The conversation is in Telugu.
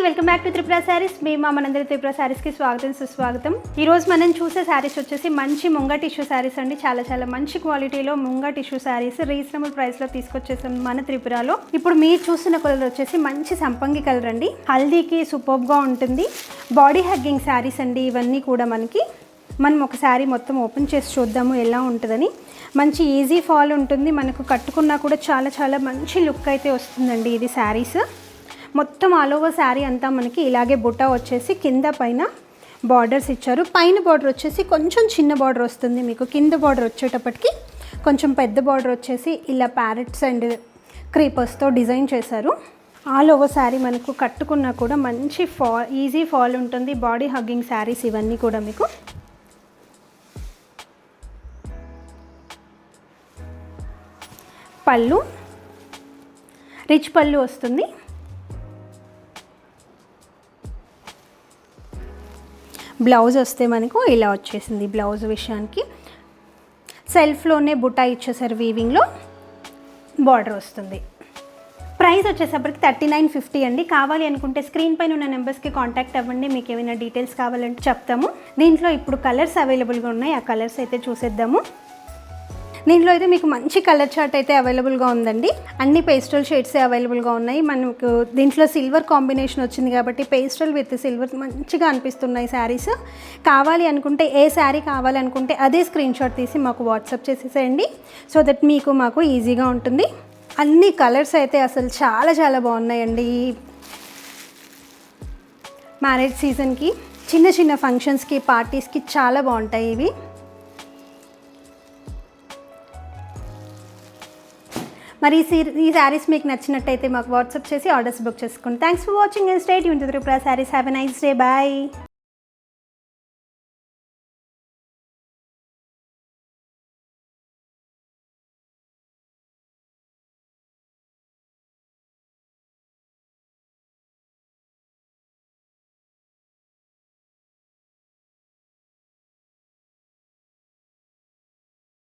Welcome back to Tripura saris. మేము మనందరి త్రిపుర శారీస్కి స్వాగతం సుస్వాగతం. ఈరోజు మనం చూసే శారీస్ వచ్చేసి మంచి ముంగ టిష్యూ శారీస్ అండి. చాలా మంచి క్వాలిటీలో ముంగ టిష్యూ శారీస్ రీజనబుల్ ప్రైస్లో తీసుకొచ్చేసాం మన త్రిపురలో. ఇప్పుడు మీరు చూసిన కలర్ వచ్చేసి మంచి సంపంగి కలర్ అండి. హల్దీకి సూపర్గా ఉంటుంది. బాడీ హగ్గింగ్ శారీస్ అండి ఇవన్నీ కూడా మనకి. మనం ఒక శారీ మొత్తం ఓపెన్ చేసి చూద్దాము ఎలా ఉంటుందని. మంచి ఈజీ ఫాల్ ఉంటుంది, మనకు కట్టుకున్నా కూడా చాలా మంచి లుక్ అయితే వస్తుందండి. ఇది శారీస్ మొత్తం ఆల్ ఓవర్ శారీ అంతా మనకి ఇలాగే బుట్ట వచ్చేసి కింద పైన బార్డర్స్ ఇచ్చారు. పైన బార్డర్ వచ్చేసి కొంచెం చిన్న బార్డర్ వస్తుంది మీకు. కింద బార్డర్ వచ్చేటప్పటికి కొంచెం పెద్ద బార్డర్ వచ్చేసి ఇలా ప్యారెట్స్ అండ్ క్రీపర్స్తో డిజైన్ చేశారు. ఆల్ ఓవర్ శారీ మనకు కట్టుకున్నా కూడా మంచి ఈజీ ఫాల్ ఉంటుంది. బాడీ హగ్గింగ్ శారీస్ ఇవన్నీ కూడా మీకు. పళ్ళు రిచ్ పళ్ళు వస్తుంది. బ్లౌజ్ వస్తే మనకు ఇలా వచ్చేసింది. బ్లౌజ్ విషయానికి సెల్ఫ్లోనే బుటా ఇచ్చేసారు. వీవింగ్లో బార్డర్ వస్తుంది. ప్రైస్ వచ్చేసప్పటికి 3950 అండి. కావాలి అనుకుంటే స్క్రీన్ పైన ఉన్న నెంబర్స్కి కాంటాక్ట్ అవ్వండి. మీకు ఏమైనా డీటెయిల్స్ కావాలంటే చెప్తాము. దీంట్లో ఇప్పుడు కలర్స్ అవైలబుల్గా ఉన్నాయి. ఆ కలర్స్ అయితే చూసేద్దాము. దీంట్లో అయితే మీకు మంచి కలర్ చార్ట్ అయితే అవైలబుల్గా ఉందండి. అన్ని పేస్టల్ షేడ్సే అవైలబుల్గా ఉన్నాయి. మనకు దీంట్లో సిల్వర్ కాంబినేషన్ వచ్చింది కాబట్టి పేస్టల్ విత్ సిల్వర్ మంచిగా అనిపిస్తున్నాయి శారీస్. కావాలి అనుకుంటే ఏ శారీ కావాలనుకుంటే అదే స్క్రీన్ షాట్ తీసి మాకు వాట్సాప్ చేసేసేయండి. సో దట్ మాకు ఈజీగా ఉంటుంది. అన్ని కలర్స్ అయితే అసలు చాలా బాగున్నాయండి. మ్యారేజ్ సీజన్కి చిన్న ఫంక్షన్స్కి పార్టీస్కి చాలా బాగుంటాయి ఇవి. మరి ఈ శారీస్ మీకు నచ్చినట్టయితే మాకు వాట్సాప్ చేసి ఆర్డర్స్ బుక్ చేసుకోండి. Thanks for watching and stay tuned to Tripura sarees. Have a nice day. Bye.